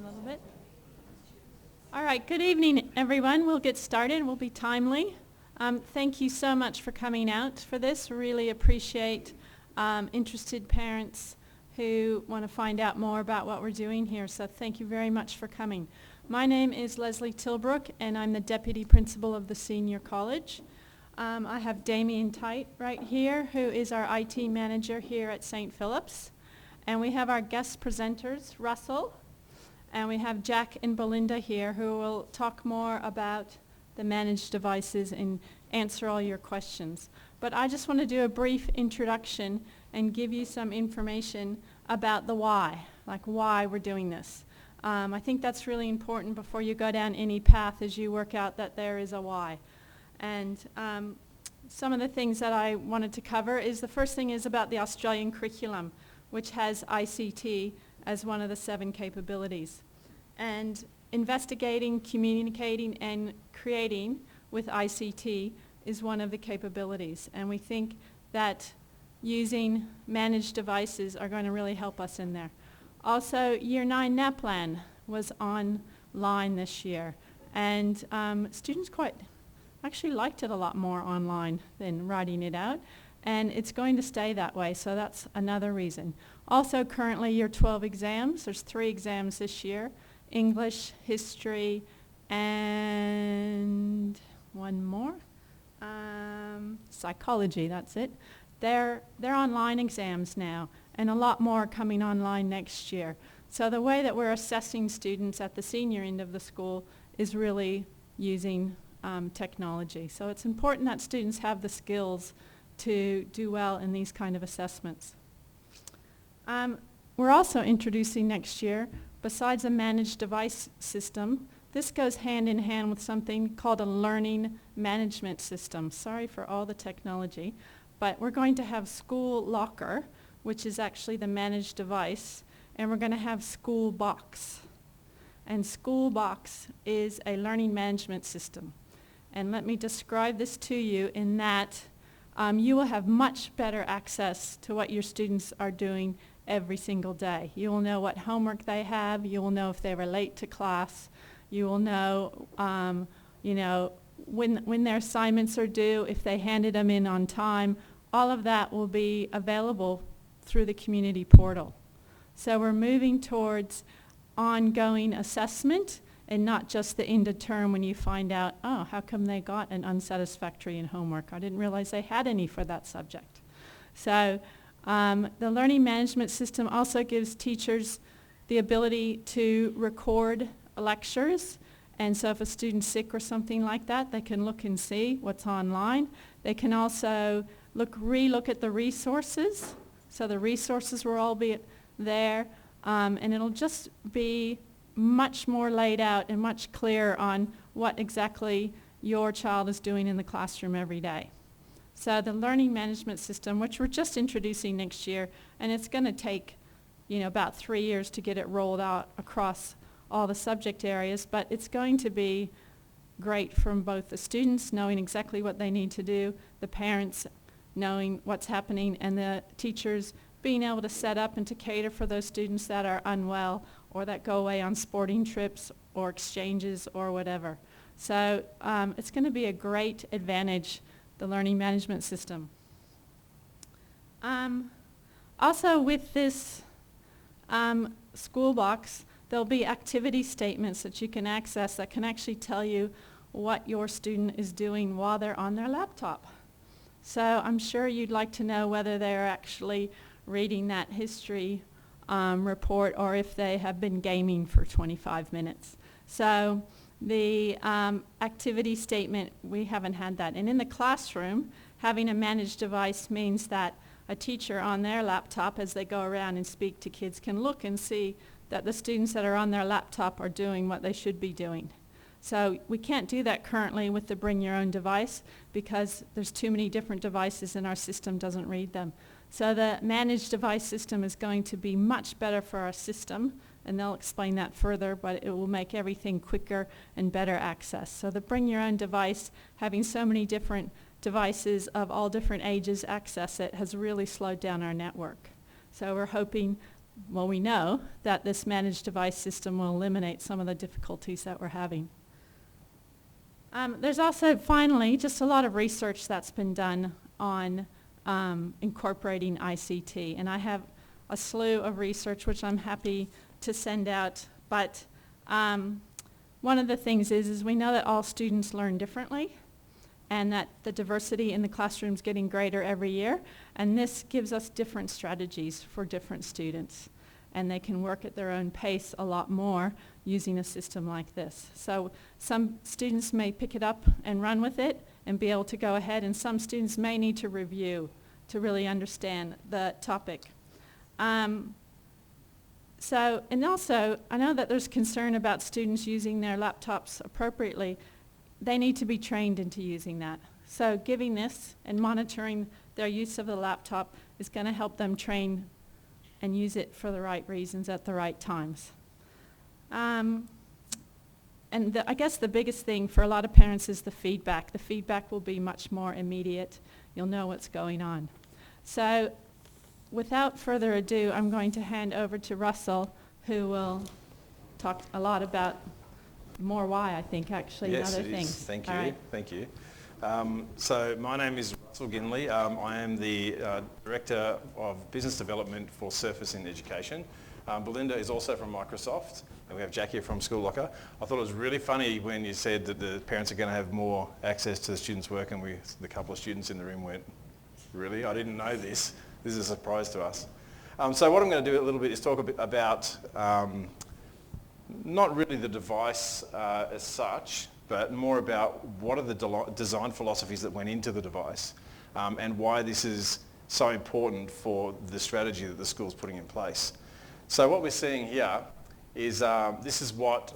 a little bit. All right, good evening, everyone. We'll get started. We'll be timely. Thank you so much for coming out for this. Really appreciate interested parents who want to find out more about what we're doing here. So thank you very much for coming. My name is Leslie Tilbrook, and I'm the Deputy Principal of the Senior College. I have Damien Tite right here, who is our IT Manager here at St. Philip's. And we have our guest presenters, Russell, and we have Jack and Belinda here, who will talk more about the managed devices and answer all your questions. But I just want to do a brief introduction and give you some information about the why, like why we're doing this. I think that's really important before you go down any path as you work out that there is a why. And some of the things that I wanted to cover is the first thing is about the Australian curriculum, which has ICT as one of the 7 capabilities. And investigating, communicating, and creating with ICT is one of the capabilities. And we think that using managed devices are going to really help us in there. Also, Year 9 NAPLAN was online this year. And students actually liked it a lot more online than writing it out. And it's going to stay that way, so that's another reason. Also, currently, Year 12 exams. There's 3 exams this year: English, History, and one more. Psychology, that's it. They're online exams now, and a lot more coming online next year. So the way that we're assessing students at the senior end of the school is really using technology. So it's important that students have the skills to do well in these kind of assessments. We're also introducing next year, besides a managed device system, this goes hand in hand with something called a learning management system. Sorry for all the technology, but we're going to have School Locker, which is actually the managed device, and we're going to have School Box. And School Box is a learning management system. And let me describe this to you in that you will have much better access to what your students are doing every single day. You will know what homework they have. You will know if they were late to class. You will know, when their assignments are due, if they handed them in on time. All of that will be available through the community portal. So we're moving towards ongoing assessment and not just the end of term when you find out, oh, how come they got an unsatisfactory in homework? I didn't realize they had any for that subject. So the learning management system also gives teachers the ability to record lectures. And so if a student's sick or something like that, they can look and see what's online. They can also re-look at the resources. So the resources will all be there. And it'll just be much more laid out and much clearer on what exactly your child is doing in the classroom every day. So the learning management system, which we're just introducing next year, and it's going to take about 3 years to get it rolled out across all the subject areas, but it's going to be great from both the students knowing exactly what they need to do, the parents knowing what's happening, and the teachers being able to set up and to cater for those students that are unwell or that go away on sporting trips or exchanges or whatever. So it's going to be a great advantage, the learning management system. Also with this school box, there'll be activity statements that you can access that can actually tell you what your student is doing while they're on their laptop. So I'm sure you'd like to know whether they're actually reading that history report or if they have been gaming for 25 minutes. So the activity statement, we haven't had that. And in the classroom, having a managed device means that a teacher on their laptop, as they go around and speak to kids, can look and see that the students that are on their laptop are doing what they should be doing. So we can't do that currently with the bring your own device because there's too many different devices and our system doesn't read them. So the managed device system is going to be much better for our system, and they'll explain that further, but it will make everything quicker and better access. So the bring your own device, having so many different devices of all different ages access it, has really slowed down our network. So we're hoping well, we know that this managed device system will eliminate some of the difficulties that we're having. There's also, finally, just a lot of research that's been done on incorporating ICT. And I have a slew of research which I'm happy to send out. But one of the things is we know that all students learn differently and that the diversity in the classroom is getting greater every year. And this gives us different strategies for different students. And they can work at their own pace a lot more using a system like this. So some students may pick it up and run with it and be able to go ahead, and some students may need to review to really understand the topic. And also, I know that there's concern about students using their laptops appropriately. They need to be trained into using that. So giving this and monitoring their use of the laptop is going to help them train and use it for the right reasons at the right times. I guess the biggest thing for a lot of parents is the feedback. The feedback will be much more immediate. You'll know what's going on. So without further ado, I'm going to hand over to Russell, who will talk a lot about more why, I think, actually, yes, and other things. Yes, thank you. Right. Thank you. So my name is Russell Ginley. I am the Director of Business Development for Surface in Education. Belinda is also from Microsoft, and we have Jack here from School Locker. I thought it was really funny when you said that the parents are going to have more access to the students' work, and the couple of students in the room went, really? I didn't know this. This is a surprise to us. So what I'm going to do a little bit is talk a bit about not really the device as such, but more about what are the design philosophies that went into the device and why this is so important for the strategy that the school's putting in place. So what we're seeing here is this is what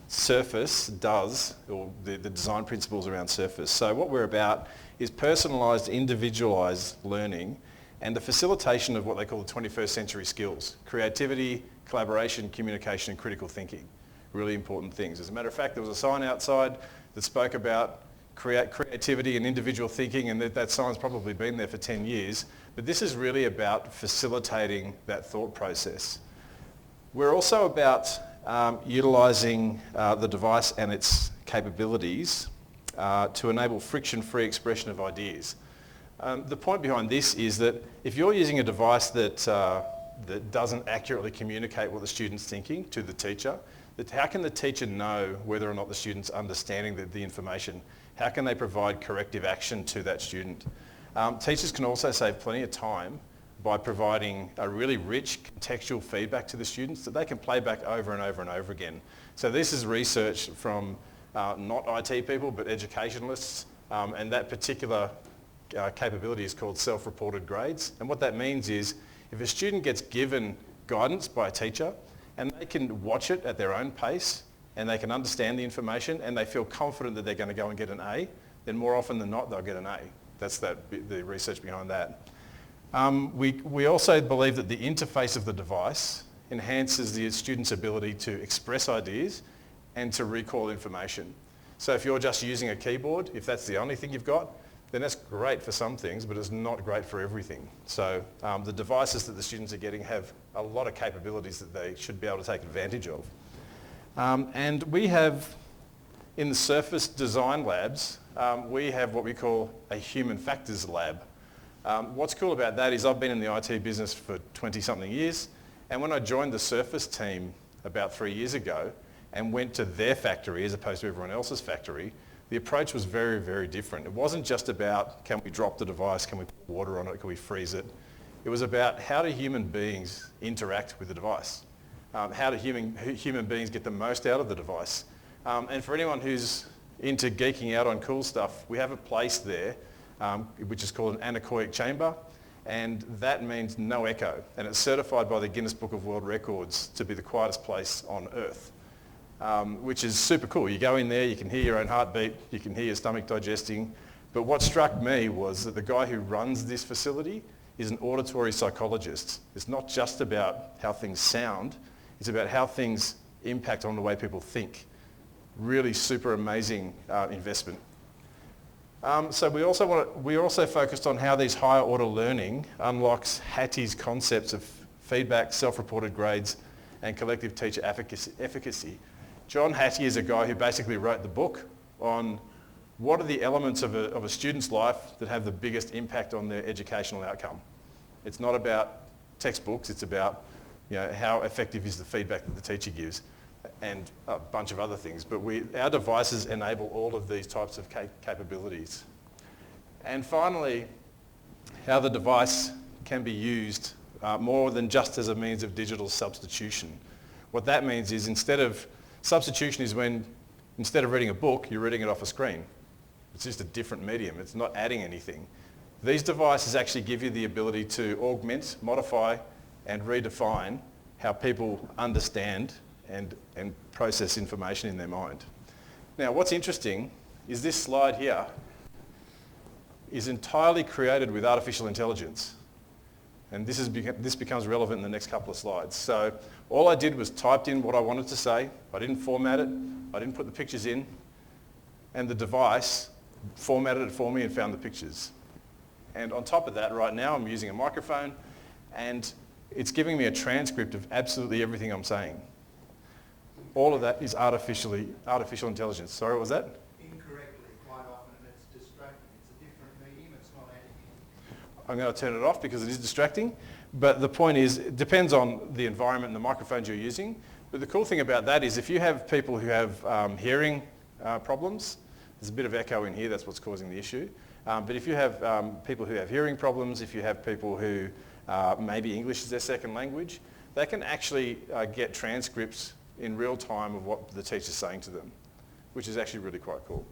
Surface does, or the design principles around Surface. So what we're about is personalised, individualised learning and the facilitation of what they call the 21st century skills: creativity, collaboration, communication and critical thinking. Really important things. As a matter of fact, there was a sign outside that spoke about creativity and individual thinking, and that sign's probably been there for 10 years. But this is really about facilitating that thought process. We're also about utilising the device and its capabilities to enable friction-free expression of ideas. The point behind this is that if you're using a device that doesn't accurately communicate what the student's thinking to the teacher, how can the teacher know whether or not the student's understanding the information? How can they provide corrective action to that student? Teachers can also save plenty of time by providing a really rich contextual feedback to the students that they can play back over and over and over again. So this is research from not IT people but educationalists, and that particular capability is called self-reported grades. And what that means is if a student gets given guidance by a teacher and they can watch it at their own pace and they can understand the information and they feel confident that they're going to go and get an A, then more often than not they'll get an A. That's the research behind that. We also believe that the interface of the device enhances the student's ability to express ideas and to recall information. So if you're just using a keyboard, if that's the only thing you've got, then that's great for some things, but it's not great for everything. So the devices that the students are getting have a lot of capabilities that they should be able to take advantage of. And we have, in the Surface design labs, we have what we call a human factors lab. What's cool about that is I've been in the IT business for 20-something years, and when I joined the Surface team about 3 years ago and went to their factory as opposed to everyone else's factory, the approach was very, very different. It wasn't just about, can we drop the device, can we put water on it, can we freeze it? It was about how do human beings interact with the device? How do human beings get the most out of the device? And for anyone who's into geeking out on cool stuff, we have a place there, which is called an anechoic chamber, and that means no echo. And it's certified by the Guinness Book of World Records to be the quietest place on Earth. Which is super cool. You go in there, you can hear your own heartbeat, you can hear your stomach digesting. But what struck me was that the guy who runs this facility is an auditory psychologist. It's not just about how things sound, it's about how things impact on the way people think. Really super amazing investment. So we also focused on how these higher order learning unlocks Hattie's concepts of feedback, self-reported grades, and collective teacher efficacy. John Hattie is a guy who basically wrote the book on what are the elements of a student's life that have the biggest impact on their educational outcome. It's not about textbooks, it's about how effective is the feedback that the teacher gives and a bunch of other things. But our devices enable all of these types of capabilities. And finally, how the device can be used more than just as a means of digital substitution. What that means is substitution is when instead of reading a book, you're reading it off a screen. It's just a different medium. It's not adding anything. These devices actually give you the ability to augment, modify, and redefine how people understand and process information in their mind. Now, what's interesting is this slide here is entirely created with artificial intelligence. And this becomes relevant in the next couple of slides. So all I did was typed in what I wanted to say. I didn't format it. I didn't put the pictures in. And the device formatted it for me and found the pictures. And on top of that, right now, I'm using a microphone and it's giving me a transcript of absolutely everything I'm saying. All of that is artificial intelligence. Sorry, what was that? Incorrectly, quite often, and it's distracting. It's a different medium, it's not adding. I'm going to turn it off because it is distracting. But the point is, it depends on the environment and the microphones you're using. But the cool thing about that is if you have people who have hearing problems, there's a bit of echo in here, that's what's causing the issue. But if you have people who have hearing problems, if you have people who maybe English is their second language, they can actually get transcripts in real time of what the teacher's saying to them, which is actually really quite cool.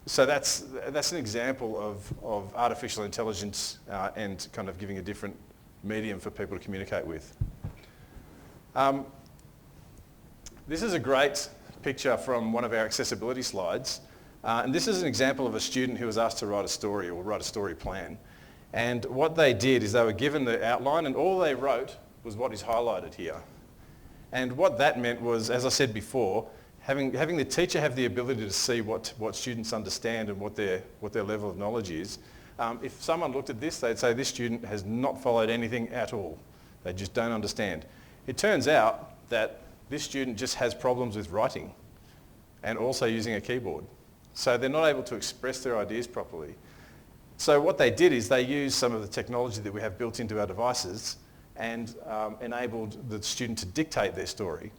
So that's an example of artificial intelligence and kind of giving a different medium for people to communicate with. This is a great picture from one of our accessibility slides. And this is an example of a student who was asked to write a story or write a story plan. And what they did is they were given the outline and all they wrote was what is highlighted here. And what that meant was, as I said before, having the teacher have the ability to see what students understand and what their level of knowledge is. If someone looked at this, they'd say this student has not followed anything at all. They just don't understand. It turns out that this student just has problems with writing and also using a keyboard. So they're not able to express their ideas properly. So what they did is they used some of the technology that we have built into our devices and enabled the student to dictate their story.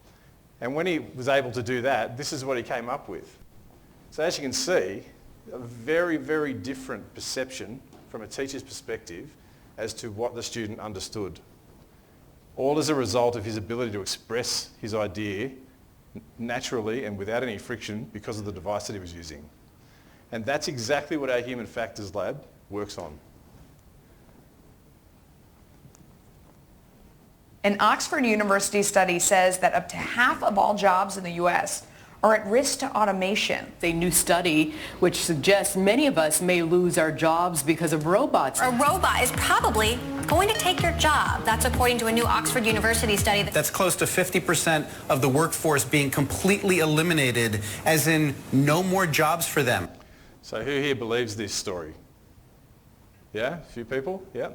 And when he was able to do that, this is what he came up with. So as you can see, a very, very different perception from a teacher's perspective as to what the student understood. All as a result of his ability to express his idea naturally and without any friction because of the device that he was using. And that's exactly what our Human Factors Lab works on. An Oxford University study says that up to half of all jobs in the U.S. are at risk to automation. A new study which suggests many of us may lose our jobs because of robots. A robot is probably going to take your job. That's according to a new Oxford University study. That's close to 50% of the workforce being completely eliminated, as in no more jobs for them. So who here believes this story? Yeah, a few people, yeah.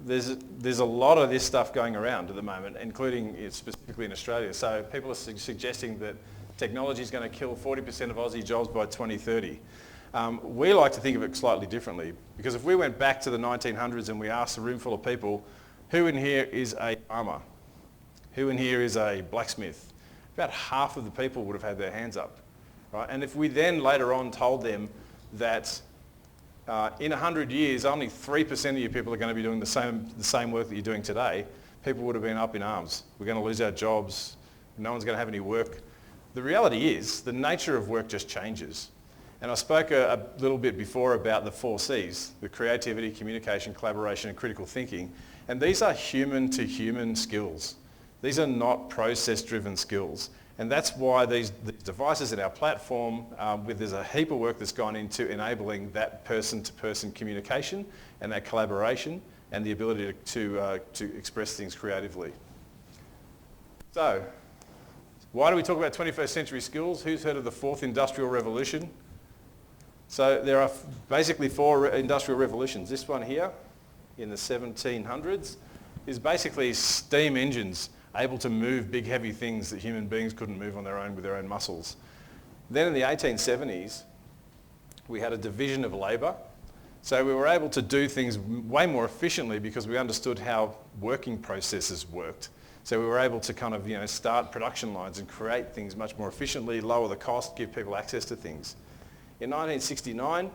There's a lot of this stuff going around at the moment, including specifically in Australia. So people are suggesting that technology is going to kill 40% of Aussie jobs by 2030. We like to think of it slightly differently, because if we went back to the 1900s and we asked a room full of people, who in here is a farmer? Who in here is a blacksmith? About half of the people would have had their hands up, right? And if we then later on told them that in 100 years, only 3% of you people are going to be doing the same work that you're doing today, people would have been up in arms. We're going to lose our jobs. No one's going to have any work. The reality is the nature of work just changes. And I spoke a little bit before about the 4 C's, the creativity, communication, collaboration, and critical thinking. And these are human-to-human skills. These are not process-driven skills. And that's why these devices in our platform, there's a heap of work that's gone into enabling that person-to-person communication and that collaboration and the ability to express things creatively. So, why do we talk about 21st century skills? Who's heard of the 4th Industrial Revolution? So there are basically 4 industrial revolutions. This one here in the 1700s, is basically steam engines able to move big heavy things that human beings couldn't move on their own with their own muscles. Then in the 1870s, we had a division of labour. So we were able to do things way more efficiently because we understood how working processes worked. So we were able to kind of, start production lines and create things much more efficiently, lower the cost, give people access to things. In 1969,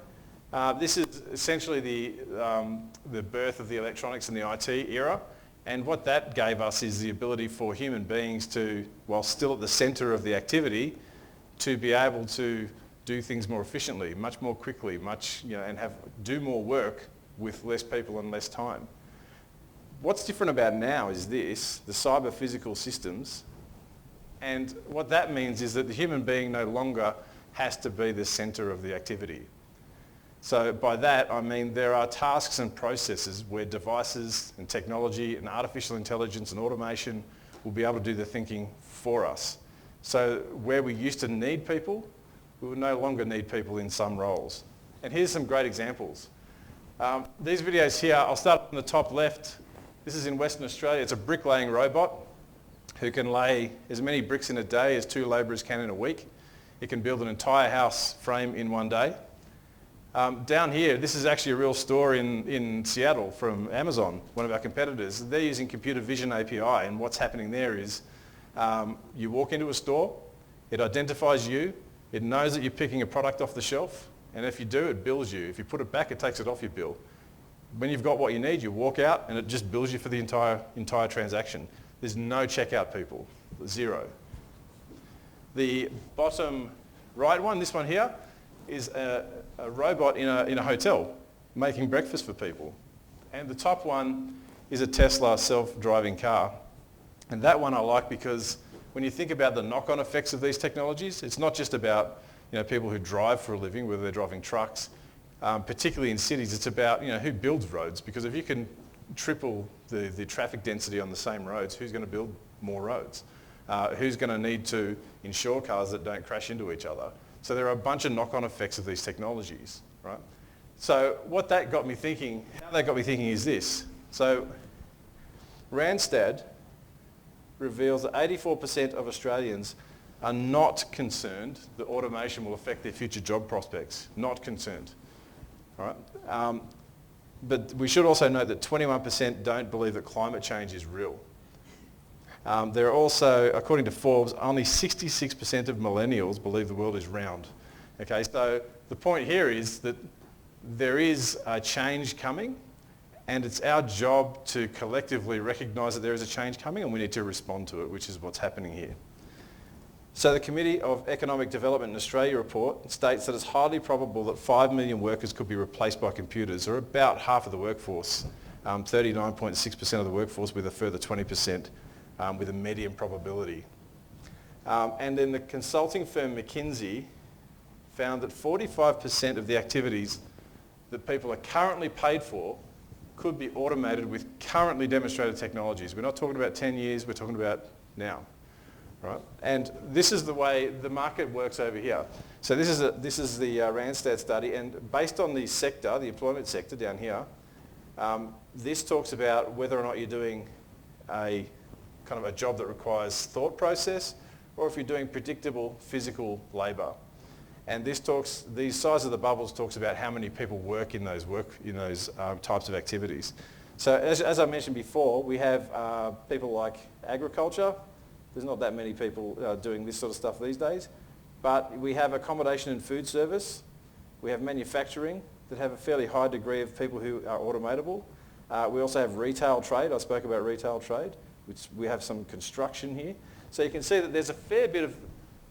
this is essentially the birth of the electronics and the IT era. And what that gave us is the ability for human beings to, while still at the centre of the activity, to be able to do things more efficiently, much more quickly, and do more work with less people and less time. What's different about now is this, the cyber-physical systems. And what that means is that the human being no longer has to be the centre of the activity. So by that, I mean there are tasks and processes where devices and technology and artificial intelligence and automation will be able to do the thinking for us. So where we used to need people, we will no longer need people in some roles. And here's some great examples. These videos here, I'll start on the top left. This is in Western Australia. It's a bricklaying robot who can lay as many bricks in a day as 2 labourers can in a week. It can build an entire house frame in one day. Down here, this is actually a real store in Seattle from Amazon, one of our competitors. They're using computer vision API, and what's happening there is you walk into a store, it identifies you, it knows that you're picking a product off the shelf, and if you do, it bills you. If you put it back, it takes it off your bill. When you've got what you need, you walk out and it just bills you for the entire transaction. There's no checkout people, 0. The bottom right one, this one here, is a robot in a hotel making breakfast for people. And the top one is a Tesla self-driving car. And that one I like because when you think about the knock-on effects of these technologies, it's not just about people who drive for a living, whether they're driving trucks, particularly in cities. It's about who builds roads, because if you can triple the traffic density on the same roads, who's going to build more roads? Who's going to need to insure cars that don't crash into each other? So there are a bunch of knock-on effects of these technologies, right? So what that got me thinking, how that got me thinking is this. So Randstad reveals that 84% of Australians are not concerned that automation will affect their future job prospects. Not concerned, all right? But we should also note that 21% don't believe that climate change is real. There are also, according to Forbes, only 66% of millennials believe the world is round. Okay, so the point here is that there is a change coming, and it's our job to collectively recognise that there is a change coming, and we need to respond to it, which is what's happening here. So the Committee of Economic Development in Australia report states that it's highly probable that 5 million workers could be replaced by computers, or about half of the workforce, 39.6% of the workforce, with a further 20% with a medium probability. And then the consulting firm McKinsey found that 45% of the activities that people are currently paid for could be automated with currently demonstrated technologies. We're not talking about 10 years, we're talking about now. Right? And this is the way the market works over here. So this is the Randstad study, and based on the sector, the employment sector down here, this talks about whether or not you're doing a kind of a job that requires thought process, or if you're doing predictable physical labour. And these size of the bubbles talks about how many people work in those types of activities. So as I mentioned before, we have people like agriculture. There's not that many people doing this sort of stuff these days. But we have accommodation and food service. We have manufacturing that have a fairly high degree of people who are automatable. We also have retail trade. I spoke about retail trade, which we have some construction here. So you can see that there's a fair bit of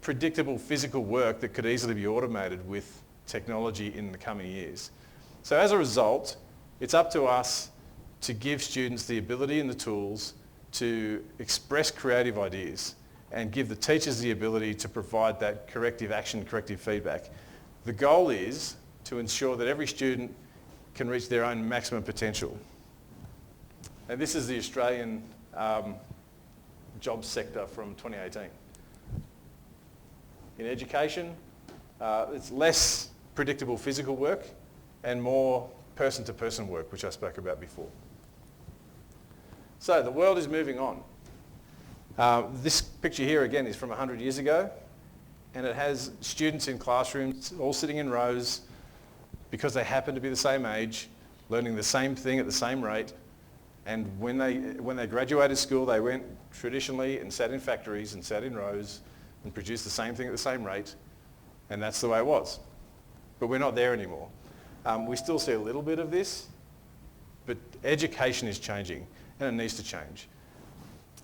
predictable physical work that could easily be automated with technology in the coming years. So as a result, it's up to us to give students the ability and the tools to express creative ideas and give the teachers the ability to provide that corrective action, corrective feedback. The goal is to ensure that every student can reach their own maximum potential. And this is the Australian jobs sector from 2018. In education, it's less predictable physical work and more person-to-person work, which I spoke about before. So the world is moving on. This picture here again is from 100 years ago, and it has students in classrooms all sitting in rows because they happen to be the same age, learning the same thing at the same rate. And when they graduated school, they went traditionally and sat in factories and sat in rows and produced the same thing at the same rate, and that's the way it was. But we're not there anymore. We still see a little bit of this, but education is changing, and it needs to change.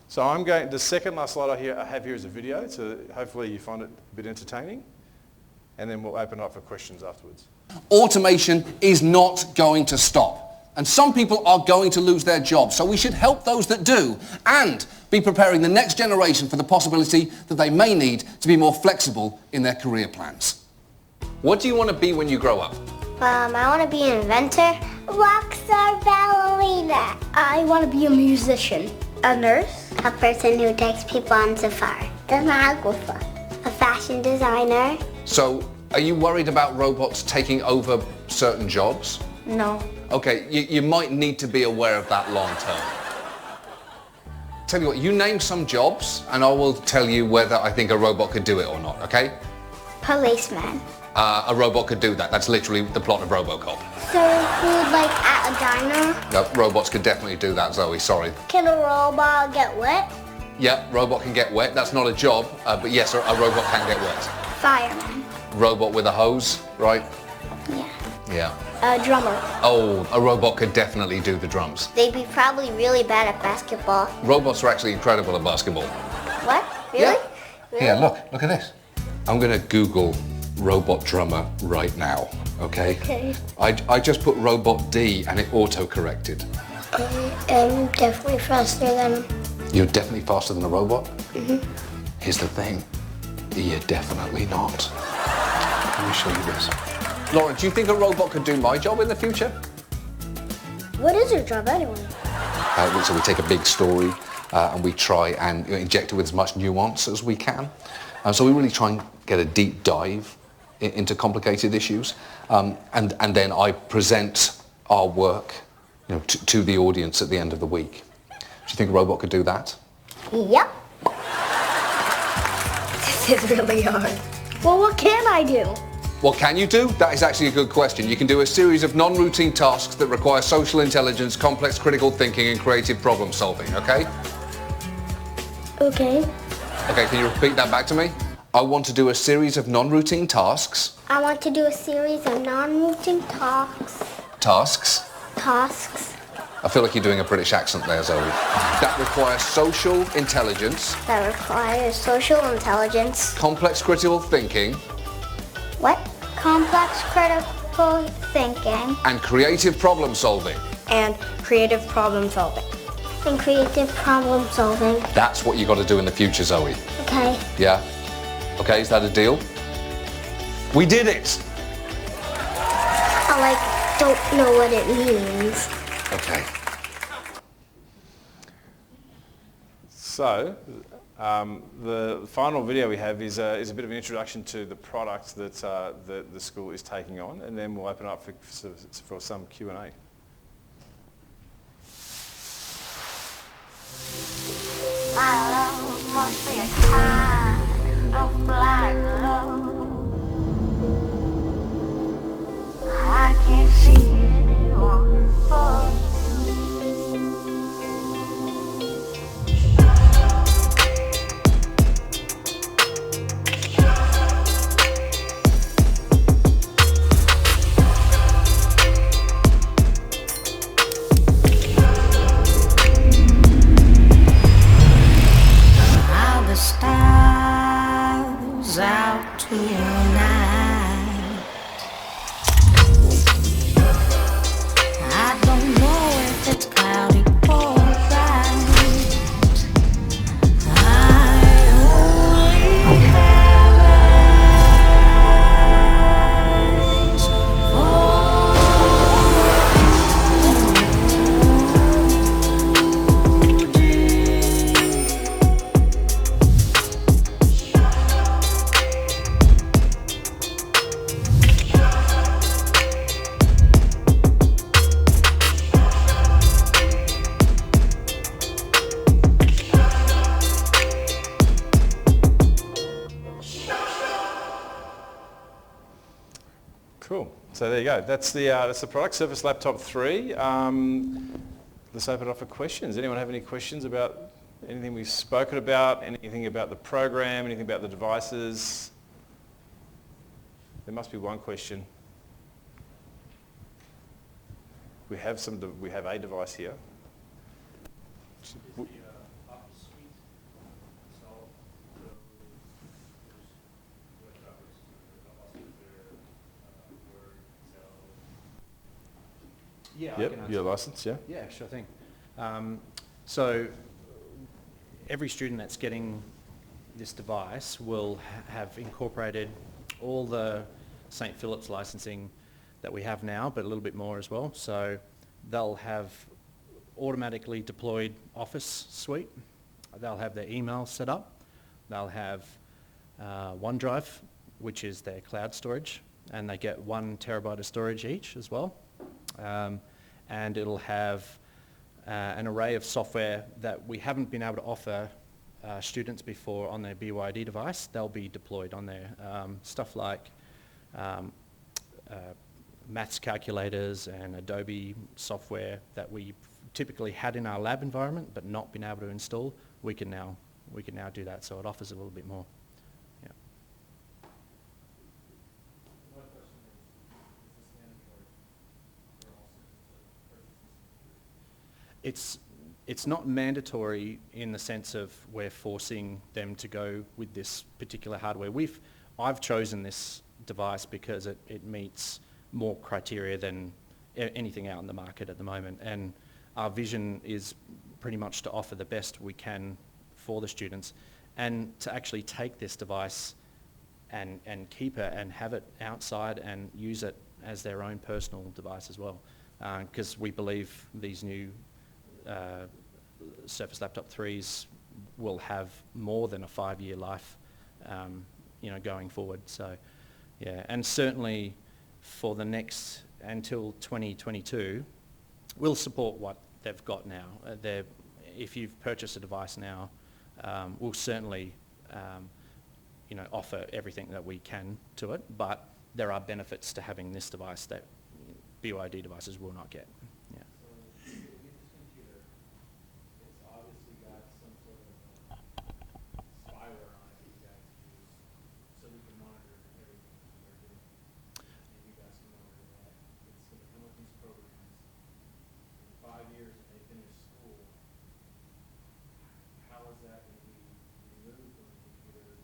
So the second last slide I have here is a video, so hopefully you find it a bit entertaining, and then we'll open up for questions afterwards. Automation is not going to stop, and some people are going to lose their jobs, so we should help those that do, and be preparing the next generation for the possibility that they may need to be more flexible in their career plans. What do you want to be when you grow up? I want to be an inventor. Rock star ballerina. I want to be a musician. A nurse. A person who takes people on safari. An stenographer. A fashion designer. So, are you worried about robots taking over certain jobs? No. Okay, you might need to be aware of that long term. Tell you what, you name some jobs and I will tell you whether I think a robot could do it or not, okay? Policeman. A robot could do that. That's literally the plot of RoboCop. Serve food like at a diner. No, robots could definitely do that, Zoe, sorry. Can a robot get wet? Yeah, robot can get wet. That's not a job, but yes, a robot can get wet. Fireman. Robot with a hose, right? Yeah. Yeah. A drummer. Oh, a robot could definitely do the drums. They'd be probably really bad at basketball. Robots are actually incredible at basketball. What? Really? Yeah. Really? Here, look at this. I'm going to Google robot drummer right now, okay? Okay. I just put robot D and it auto-corrected. I'm definitely faster than... You're definitely faster than a robot? Mm-hmm. Here's the thing. You're definitely not. Let me show you this. Lauren, do you think a robot could do my job in the future? What is your job anyway? So we take a big story and we try and inject it with as much nuance as we can. So we really try and get a deep dive into complicated issues. And then I present our work to the audience at the end of the week. Do you think a robot could do that? Yep. This is really hard. Well, what can I do? What can you do? That is actually a good question. You can do a series of non-routine tasks that require social intelligence, complex critical thinking and creative problem solving, okay? Okay. Okay, can you repeat that back to me? I want to do a series of non-routine tasks. I want to do a series of non-routine Tasks. I feel like you're doing a British accent there, Zoe. That requires social intelligence. That requires social intelligence. Complex critical thinking. What? Complex critical thinking. And creative problem solving. And creative problem solving. That's what you got to do in the future, Zoe. Okay. Yeah? Okay, is that a deal? We did it! I don't know what it means. Okay. So, the final video we have is a bit of an introduction to the product that the school is taking on, and then we'll open up for some Q&A. My love must be a kind of black love. I can't see anyone but How the stars out So there you go. That's the product, Surface Laptop 3. Let's open it up for questions. Anyone have any questions about anything we've spoken about? Anything about the program? Anything about the devices? There must be one question. We have a device here. Yeah, yep, your license, yeah? Yeah, sure thing. So every student that's getting this device will have incorporated all the St. Philip's licensing that we have now, but a little bit more as well. So they'll have automatically deployed Office suite. They'll have their email set up. They'll have OneDrive, which is their cloud storage, and they get 1 terabyte of storage each as well. And it'll have an array of software that we haven't been able to offer students before on their BYD device. They'll be deployed on there. Stuff like maths calculators and Adobe software that we typically had in our lab environment but not been able to install. We can now do that, so it offers a little bit more. Yeah. It's not mandatory in the sense of we're forcing them to go with this particular hardware. I've chosen this device because it meets more criteria than anything out in the market at the moment, and our vision is pretty much to offer the best we can for the students, and to actually take this device and keep it and have it outside and use it as their own personal device as well, because we believe these new Surface Laptop 3s will have more than a 5-year life, going forward. So, yeah, and certainly for the next until 2022, we'll support what they've got now. If you've purchased a device now, we'll certainly, offer everything that we can to it. But there are benefits to having this device that BYD devices will not get. Yeah.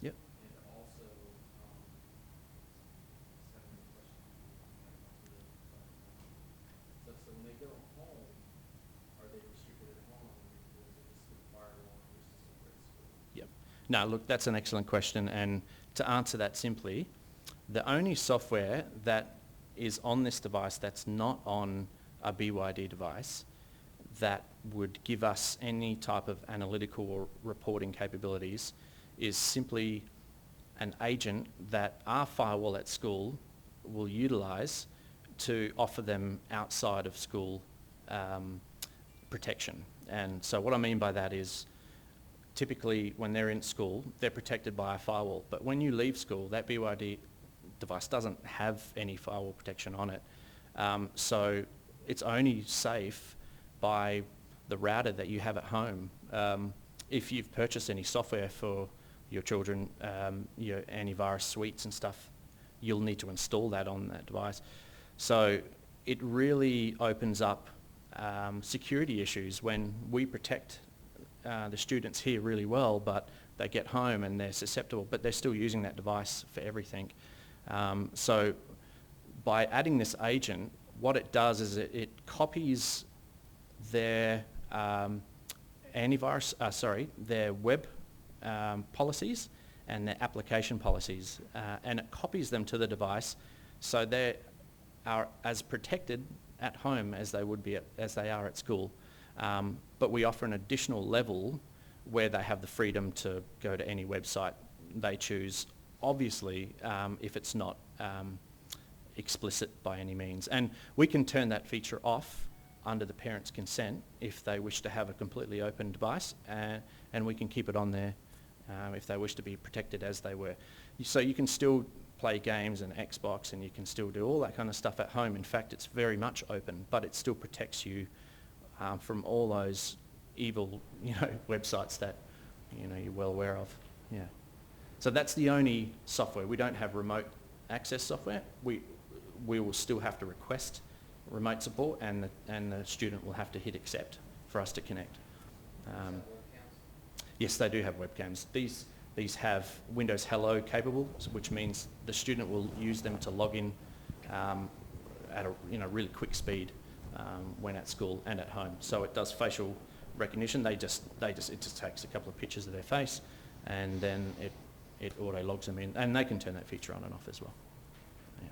Yep. Yep. No, look, that's an excellent question, and to answer that simply, the only software that is on this device that's not on a BYD device that would give us any type of analytical or reporting capabilities is simply an agent that our firewall at school will utilise to offer them outside of school protection. And so what I mean by that is typically when they're in school, they're protected by a firewall. But when you leave school, that BYD device doesn't have any firewall protection on it. So it's only safe by the router that you have at home. If you've purchased any software for your children, your antivirus suites and stuff, you'll need to install that on that device. So it really opens up security issues when we protect the students here really well, but they get home and they're susceptible, but they're still using that device for everything. So by adding this agent, what it does is it copies their their web policies and their application policies, and it copies them to the device, so they are as protected at home as they would be as they are at school. But we offer an additional level where they have the freedom to go to any website they choose, obviously if it's not explicit by any means. And we can turn that feature off under the parent's consent if they wish to have a completely open device, and we can keep it on there if they wish to be protected as they were. So you can still play games and Xbox, and you can still do all that kind of stuff at home. In fact, it's very much open, but it still protects you from all those evil, websites that, you're well aware of. Yeah. So that's the only software. We don't have remote access software. We will still have to request remote support, and the student will have to hit accept for us to connect. Yes, they do have webcams. These have Windows Hello capable, which means the student will use them to log in at a really quick speed when at school and at home. So it does facial recognition. It just takes a couple of pictures of their face, and then it auto logs them in, and they can turn that feature on and off as well. Yeah.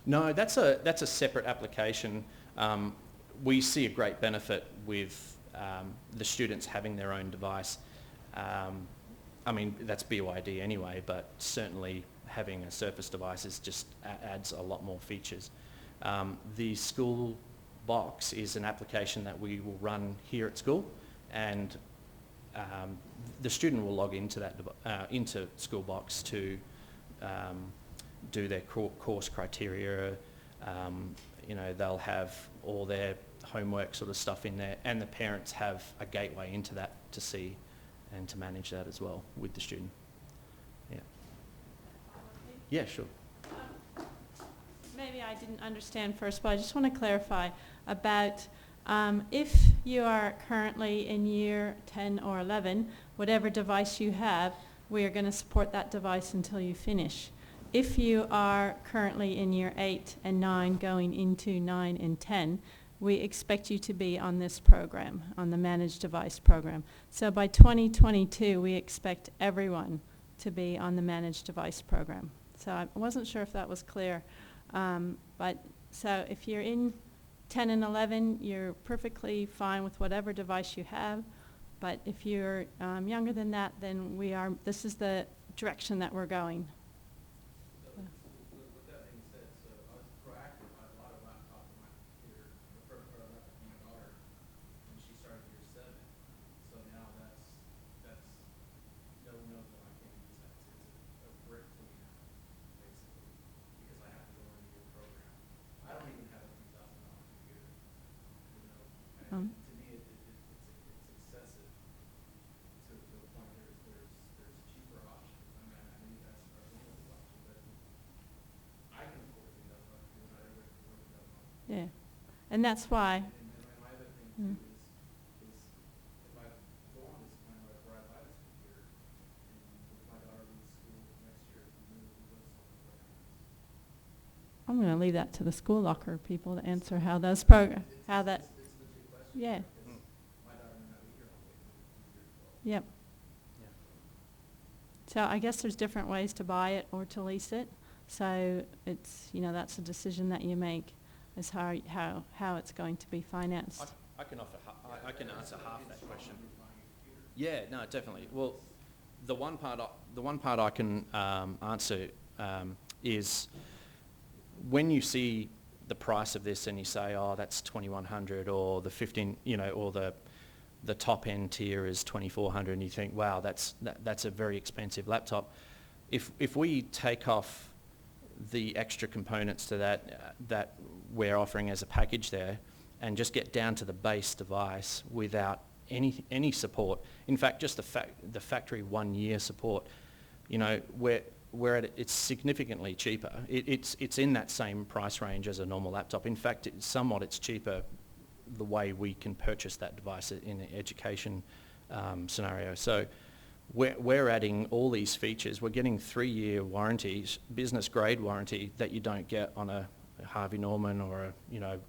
No, that's a separate application. We see a great benefit with the students having their own device. I mean, that's BYD anyway, but certainly having a Surface device just adds a lot more features. The school box is an application that we will run here at school, and the student will log into that into school box to do their course criteria. They'll have all their homework sort of stuff in there, and the parents have a gateway into that to see and to manage that as well with the student. Yeah. Yeah, sure. Maybe I didn't understand first, but I just want to clarify about if you are currently in year 10 or 11, whatever device you have, we are going to support that device until you finish. If you are currently in year 8 and 9 going into 9 and 10, we expect you to be on this program, on the managed device program. So by 2022, we expect everyone to be on the managed device program. So I wasn't sure if that was clear. But so if you're in 10 and 11, you're perfectly fine with whatever device you have. But if you're younger than that, then this is the direction that we're going. With that being said, so I was proactive. I bought a laptop for my computer, or a laptop for my daughter when she started year 7. So now that's no one knows that I can't use that. It's a brick to me now, basically, because I have to go into your program. I don't even have a $2,000 computer, And to me, it's excessive to a point. There's cheaper options. I mean, I know you guys are looking at this option, but I can afford $2,000 computer. Not everybody can afford $2,000. Yeah, and that's why. And my other thing too is if I go on this plan where I buy this computer, and if my daughter leaves school next year, we move to what happens? I'm going to leave that to the school locker people to answer how those It's a legit question. Yeah. Because my daughter may not be here all the way through Yep. year 12. So I guess there's different ways to buy it or to lease it. So it's, that's a decision that you make, is how it's going to be financed. I can answer half that question. Yeah, no, definitely. Well, the one part I can answer is when you see the price of this and you say, oh, that's $2,100, or the 15, or the top end tier is $2,400, and you think, wow, that's a very expensive laptop. If we take off the extra components to that we're offering as a package there, and just get down to the base device without any support, in fact, just the factory 1 year support, it's significantly cheaper. It's in that same price range as a normal laptop. In fact, it's cheaper the way we can purchase that device in an education scenario. So we're adding all these features. We're getting 3-year warranties, business grade warranty, that you don't get on a Harvey Norman or a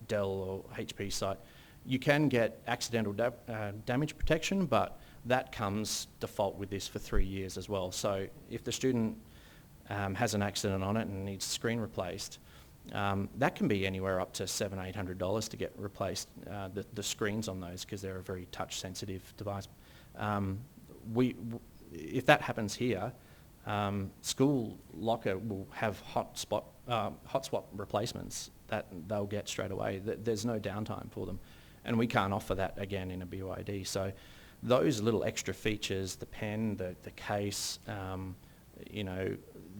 Dell or HP site. You can get accidental damage protection, but that comes default with this for 3 years as well. So if the student has an accident on it and needs the screen replaced, that can be anywhere up to $700, $800 to get replaced, the screens on those, because they're a very touch sensitive device. If that happens here, school locker will have hot swap replacements that they'll get straight away. There's no downtime for them, and we can't offer that again in a BYD. So those little extra features, the pen, the case, you know,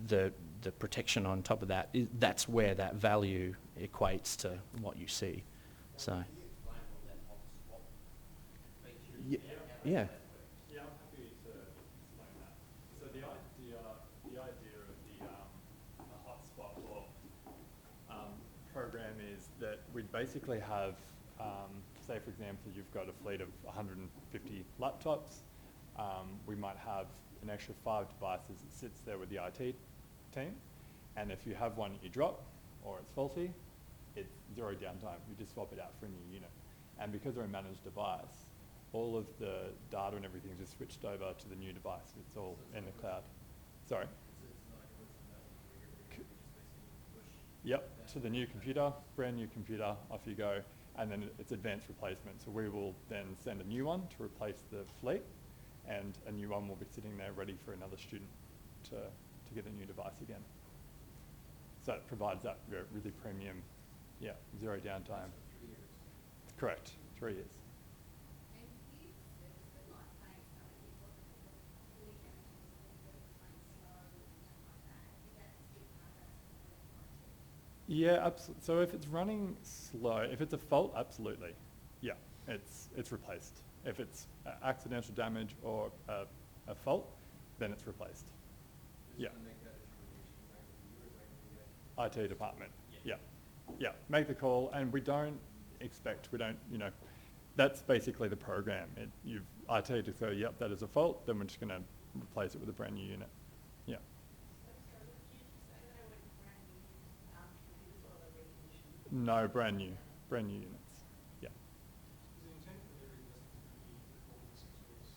the protection on top of that, that's where that value equates to what you see. So. Yeah. Yeah, I'm happy to explain that. So the idea of the hotspot or program is that we'd basically have, say for example, you've got a fleet of 150 laptops. We might have an extra 5 devices that sits there with the IT team, and if you have one that you drop or it's faulty, it's 0 downtime. You just swap it out for a new unit. And because they're a managed device, all of the data and everything is just switched over to the new device. It's all in the cloud. Sorry? Yep, to the new computer, brand new computer, off you go. And then it's advanced replacement. So we will then send a new one to replace the fleet, and a new one will be sitting there ready for another student to get a new device again. So it provides that really premium, 0 downtime. 3 years. Correct, 3 years. Yeah, absolutely. So if it's running slow, if it's a fault, absolutely. Yeah, it's replaced. If it's accidental damage or a fault, then it's replaced. Yeah. IT department. Yeah. Yeah. Make the call, and we don't, you know, that's basically the program. IT to say, yep, that is a fault, then we're just going to replace it with a brand new unit. Yeah. No, brand new units. Yeah. Is the intent of the investment to be recording this into its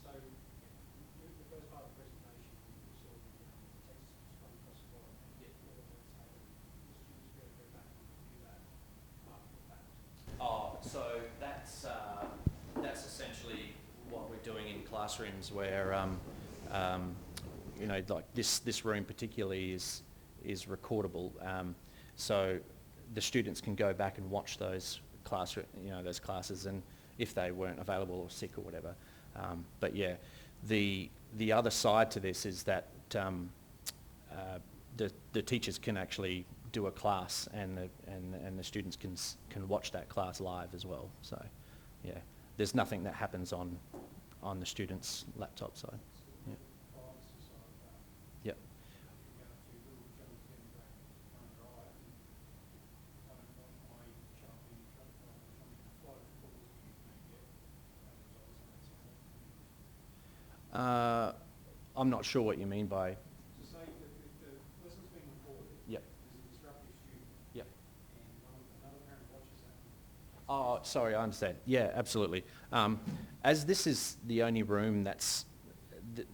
sorry? So the first part of the presentation, you saw the text scrolling across the bottom and get all of that say the students be able to go back and review that after the fact. Oh, so that's essentially what we're doing in classrooms where you know, like this room particularly is recordable. So the students can go back and watch those classes, and if they weren't available or sick or whatever. But yeah, the other side to this is that the teachers can actually do a class, and the students can watch that class live as well. So yeah, there's nothing that happens on the students' laptop side. Yeah. Yep. I'm not sure what you mean by. So say if the lesson's being recorded, Yep. there's a disruptive student, Yep. and another parent watches that. Oh, sorry, I understand. Yeah, absolutely. As this is the only room that's the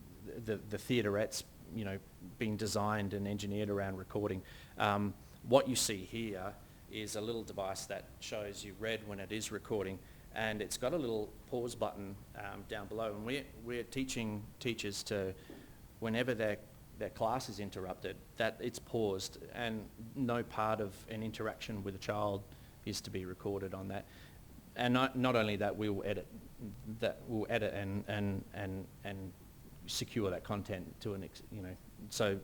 theatrette's, you know, being designed and engineered around recording, what you see here is a little device that shows you red when it is recording, and it's got a little pause button down below, and we're teaching teachers to, whenever their class is interrupted, that it's paused, and no part of an interaction with a child is to be recorded on that. And not only that, we'll edit and secure that content to so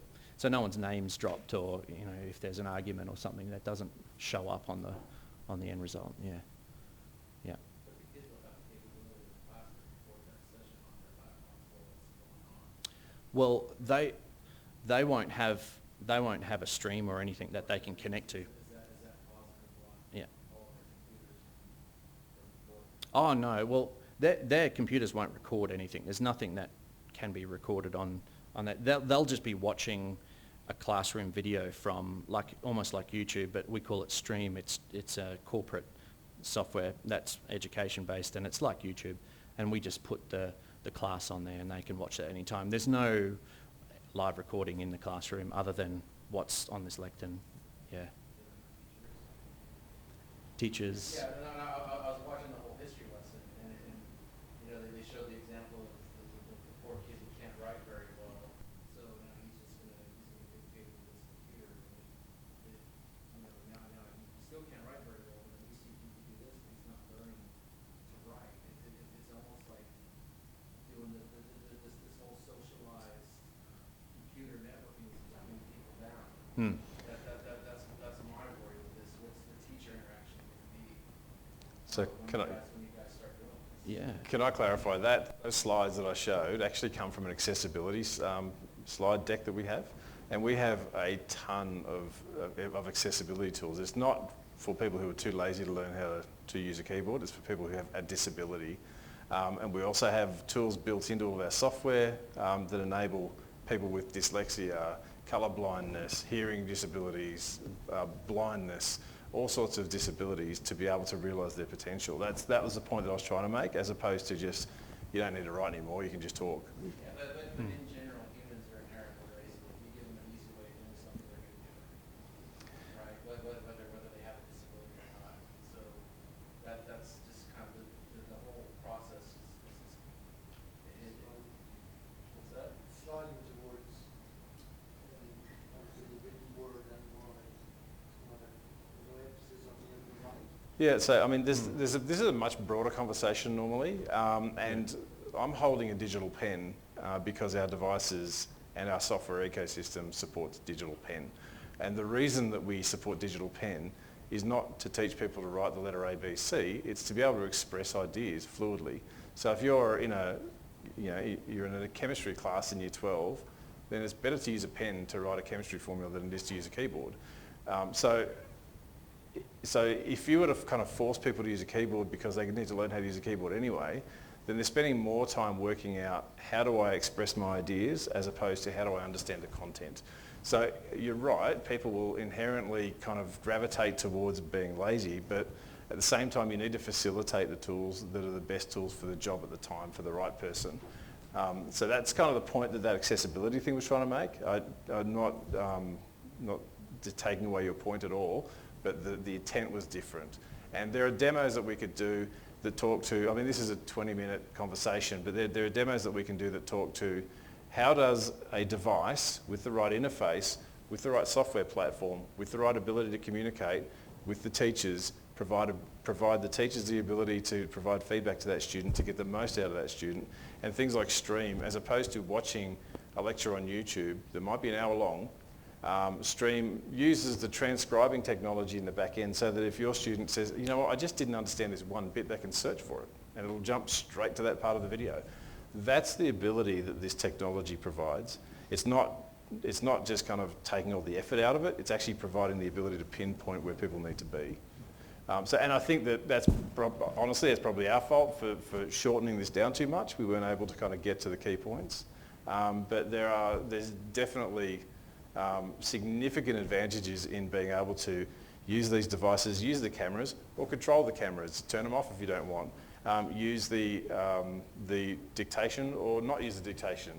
no one's name's dropped, or if there's an argument or something, that doesn't show up on the end result. Yeah. Yeah. But the kids will have the capability in the class to record that session on their laptop while it's going on. Well, they won't have a stream or anything that they can connect to. Is that positive block? Yeah. All of their computers from recording? Oh no, well their computers won't record anything. There's nothing that can be recorded on that. They'll just be watching a classroom video from almost like YouTube, but we call it Stream. It's a corporate software that's education based, and it's like YouTube, and we just put the class on there and they can watch it any time. There's no live recording in the classroom other than what's on this lectern. Yeah. Teachers. Yeah, I was watching the whole history lesson, and they showed the example of the poor kid who can't write very well, so he's just gonna dictate with his computer. Now he still can't write very well, but at least he That's my worry with this. What's the teacher interaction going to be? So when you guys start doing this? Yeah. can I clarify that? Those slides that I showed actually come from an accessibility slide deck that we have. And we have a ton of accessibility tools. It's not for people who are too lazy to learn how to use a keyboard. It's for people who have a disability. And we also have tools built into all of our software that enable people with dyslexia, colour blindness, hearing disabilities, blindness, all sorts of disabilities to be able to realise their potential. That was the point that I was trying to make, as opposed to just, you don't need to write anymore, you can just talk. Yeah, but in general, humans are inherently lazy. If you give them an easy way of doing something, they're going to do it, right? Whether they have a disability or not. So that's just kind of the whole process what's that? Sliding towards obviously the written word and wise. No emphasis on the other right. Yeah, so I mean, this is a much broader conversation normally, and I'm holding a digital pen because our devices and our software ecosystem supports digital pen. And the reason that we support digital pen is not to teach people to write the letter A, B, C, it's to be able to express ideas fluidly. So if you're in you're in a chemistry class in year 12, then it's better to use a pen to write a chemistry formula than it is to use a keyboard. So if you were to kind of force people to use a keyboard because they need to learn how to use a keyboard anyway, then they're spending more time working out how do I express my ideas as opposed to how do I understand the content. So you're right, people will inherently kind of gravitate towards being lazy, but at the same time you need to facilitate the tools that are the best tools for the job at the time for the right person. So that's kind of the point that accessibility thing was trying to make. I'm not taking away your point at all, but the intent was different. And there are demos that we could do that talk to, I mean, this is a 20-minute conversation, but there are demos that we can do that talk to how does a device with the right interface, with the right software platform, with the right ability to communicate with the teachers, provide the teachers the ability to provide feedback to that student to get the most out of that student. And things like Stream, as opposed to watching a lecture on YouTube that might be an hour long, Stream uses the transcribing technology in the back end so that if your student says, you know what, I just didn't understand this one bit, they can search for it and it'll jump straight to that part of the video. That's the ability that this technology provides. It's not just kind of taking all the effort out of it, it's actually providing the ability to pinpoint where people need to be. And I think that's honestly, it's probably our fault for shortening this down too much. We weren't able to kind of get to the key points. But there's definitely significant advantages in being able to use these devices, use the cameras, or control the cameras, turn them off if you don't want, use the dictation or not use the dictation,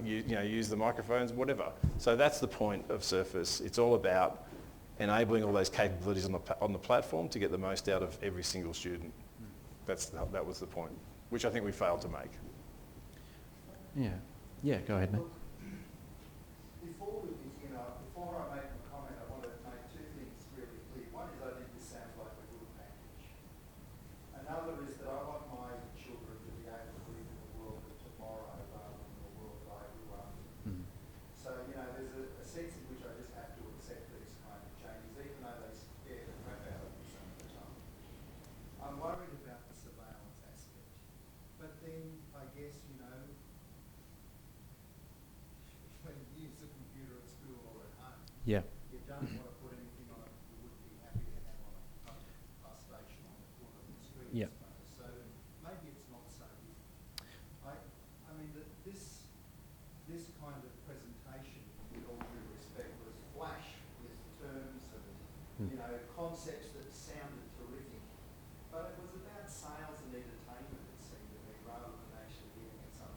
use the microphones, whatever. So that's the point of Surface. It's all about enabling all those capabilities on the platform to get the most out of every single student. That was the point, which I think we failed to make. Yeah, go ahead, mate. Before I make my comment, I want to make two things really clear. One is I think this sounds like a good package. Another is that I want my children to be able to live in the world of tomorrow rather than the world that I grew up in. So, there's a sense in which I just have to accept these kind of changes, even though they scare the crap out of me some of the time. I'm worried about the surveillance aspect. But then, I guess, when you use a computer at school or at home, Yeah. you don't want to put anything on it you wouldn't be happy to have on a public bus station on the corner of the street, Yeah. I suppose. So maybe it's not so different. I mean, this kind of presentation, with all due respect, was flash with terms and concepts that sounded terrific. But it was about sales and entertainment, it seemed to me, rather than actually getting at some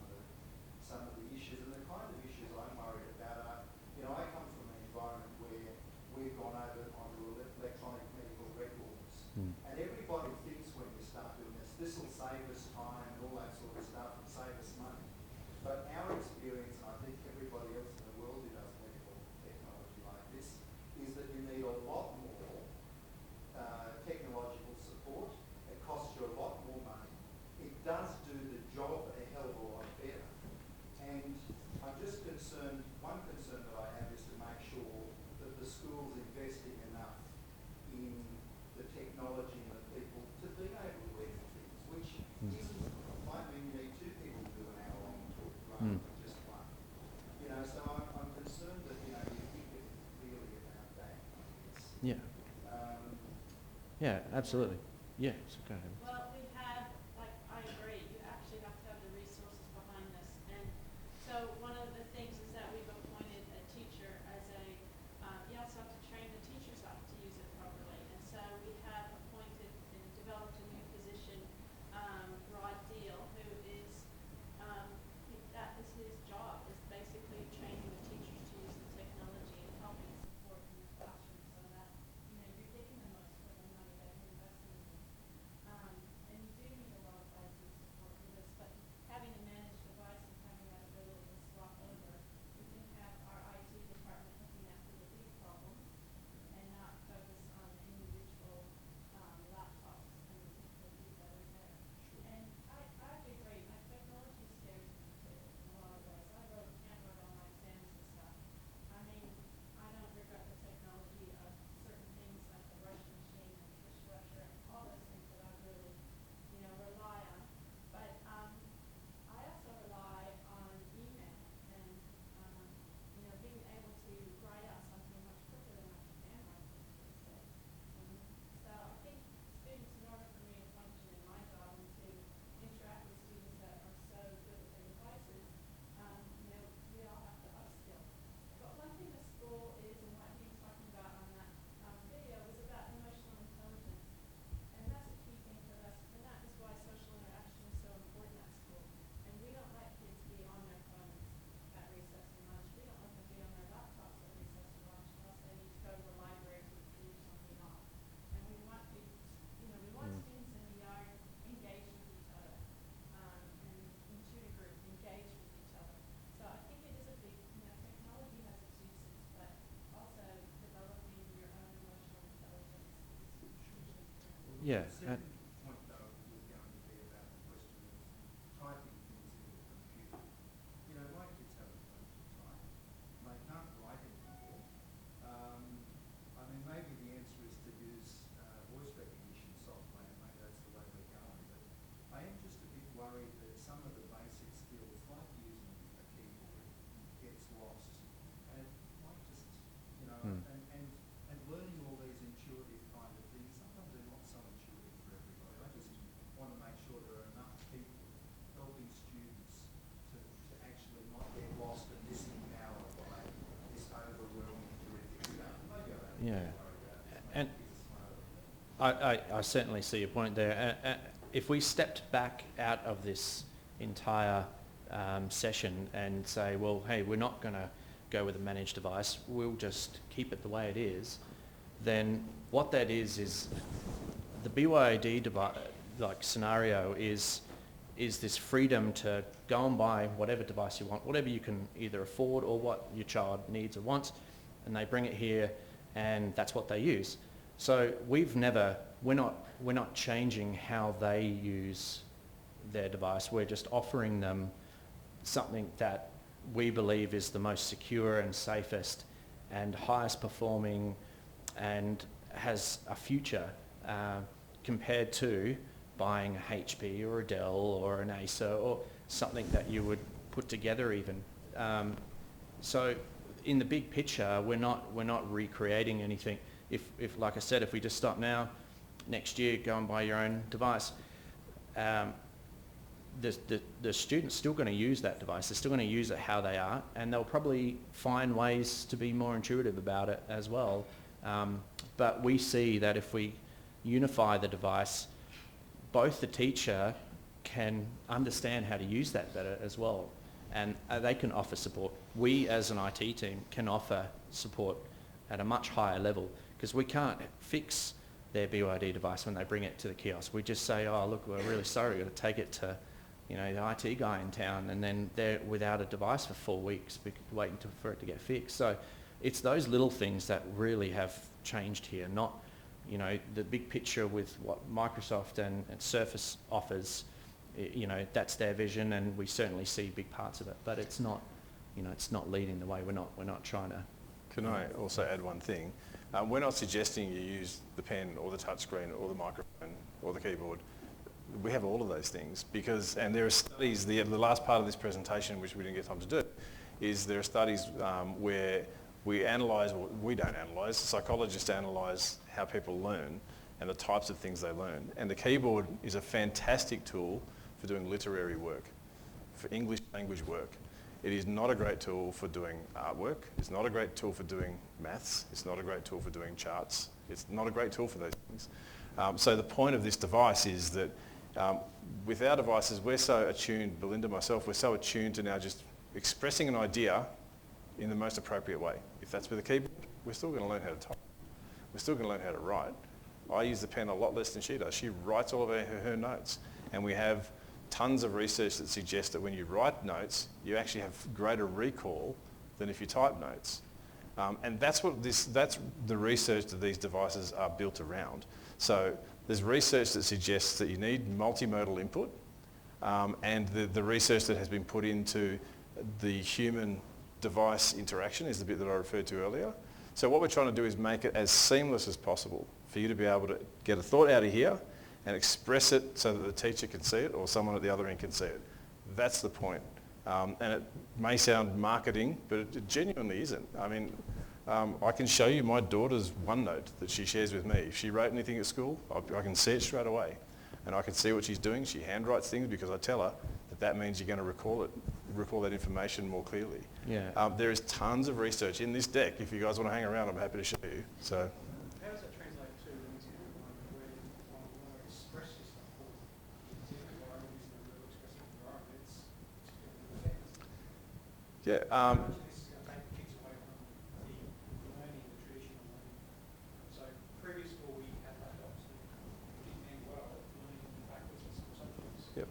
of the issues. And the kind of issues I'm worried about are, I come from an environment where we've gone over onto electronic medical records. And everybody thinks when you start doing this will save us time and all that sort of stuff and save us money. But our experience, and I think everybody else in the world who does medical technology like this, is that you need a lot more technological support. It costs you a lot more money. It does do the job a hell of a lot better. And I'm just just one. You know, so I'm concerned that, you know, you think it clearly about that, I guess. Yeah. Yeah, absolutely. Yeah, so go ahead. Well, we have, like, I agree, you actually have to have the resources behind this. And so one of the things is that we've appointed a teacher as a, you also have to train the teachers up to use it properly. And so we have appointed and developed a new position, Rod Deal, who is, that is his job, is basically training the teachers to use the technology and helping support in the classroom so that, you know, you're getting the most for the money that you're investing in. And you do need a lot of IT support for this, but having a managed device and having that ability to swap over, we can have our IT department looking after the big problems and not focus on the individual laptops and the difficulties that are there. And I agree, my technology scares me too in a lot of ways. I can't write all my exams and stuff. I mean, I don't regret the technology of certain things like the rush machine and dishwasher and all those things that I really, you know, rely on. But I also rely on email and, you know, being able to write out something much quicker than I can write things these days. So I think students, in order for me to function in my job and to interact with students that are so good with their devices, you know, we all have to upskill. But one thing the school is, and what he was talking about on that video, was about emotional intelligence. And that's a key thing for us, and that is why social interaction is so important at school. And we don't let kids be on their phones at recess and lunch. We don't let them be on their laptops at recess and lunch unless they need to go to the library to leave something off. And we want people, you know, we want students in the yard engaged with each other, and in tutor group engaged with each other. So I think it is a big, you know, technology has its uses, but also developing your own emotional intelligence is hugely important. Yeah. The second point, though, was going to be about the question of typing things into the computer. You know, my kids haven't learned to type. They can't write anymore. I mean, maybe the answer is to use voice recognition software. Maybe that's the way we're going. But I am just a bit worried that some of the basic skills, like using a keyboard, gets lost. And might just, you know, and learning all these intuitive kind of things, sometimes they're not so intuitive for everybody. I just want to make sure there are enough people helping students to actually not get lost and disempowered by this overwhelming terrific stuff. Maybe I don't Yeah. worry about it. And I certainly see your point there. If we stepped back out of this entire session and say, well, hey, we're not going to go with a managed device, we'll just keep it the way it is, then what that is the BYOD scenario is this freedom to go and buy whatever device you want, whatever you can either afford or what your child needs or wants, and they bring it here and that's what they use. So we're not changing how they use their device. We're just offering them something that we believe is the most secure and safest and highest performing and has a future compared to buying a HP or a Dell or an Acer or something that you would put together even. So in the big picture, we're not recreating anything. If like I said, if we just stop now, next year go and buy your own device, the student's still going to use that device. They're still going to use it how they are, and they'll probably find ways to be more intuitive about it as well. But we see that if we unify the device, both the teacher can understand how to use that better as well, and they can offer support. We as an IT team can offer support at a much higher level because we can't fix their BYD device when they bring it to the kiosk. We just say, oh look, we're really sorry, we've got to take it to, you know, the IT guy in town, and then they're without a device for 4 weeks waiting for it to get fixed. So it's those little things that really have changed here, not, you know, the big picture with what Microsoft and Surface offers. You know, that's their vision, and we certainly see big parts of it, but it's not, you know, it's not leading the way. We're not trying to. Can I also add one thing? We're not suggesting you use the pen or the touchscreen or the microphone or the keyboard. We have all of those things because, and there are studies, the last part of this presentation, which we didn't get time to do, is there are studies where we analyse, or we don't analyse, psychologists analyse how people learn and the types of things they learn. And the keyboard is a fantastic tool for doing literary work, for English language work. It is not a great tool for doing artwork. It's not a great tool for doing maths. It's not a great tool for doing charts. It's not a great tool for those things. So the point of this device is that with our devices, we're so attuned, Belinda, myself, we're so attuned to now just expressing an idea in the most appropriate way. If that's with a keyboard, we're still going to learn how to type. We're still going to learn how to write. I use the pen a lot less than she does. She writes all of her notes. And we have tons of research that suggests that when you write notes, you actually have greater recall than if you type notes. And that's the research that these devices are built around. So there's research that suggests that you need multimodal input, and the research that has been put into the human device interaction is the bit that I referred to earlier. So what we're trying to do is make it as seamless as possible for you to be able to get a thought out of here and express it so that the teacher can see it or someone at the other end can see it. That's the point. And it may sound marketing, but it genuinely isn't. I mean, I can show you my daughter's OneNote that she shares with me. If she wrote anything at school, I can see it straight away. And I can see what she's doing. She handwrites things because I tell her that means you're going to recall that information more clearly. Yeah. There is tons of research in this deck. If you guys want to hang around, I'm happy to show you. So. How does that translate to into where you want to express yourself? It's in an environment, it's in a real expressive environment. It's Yeah. much of this is going to take the kids away from the learning, the traditional learning. So previous school we had laptops that didn't end well at learning backwards and some subjects. Yep.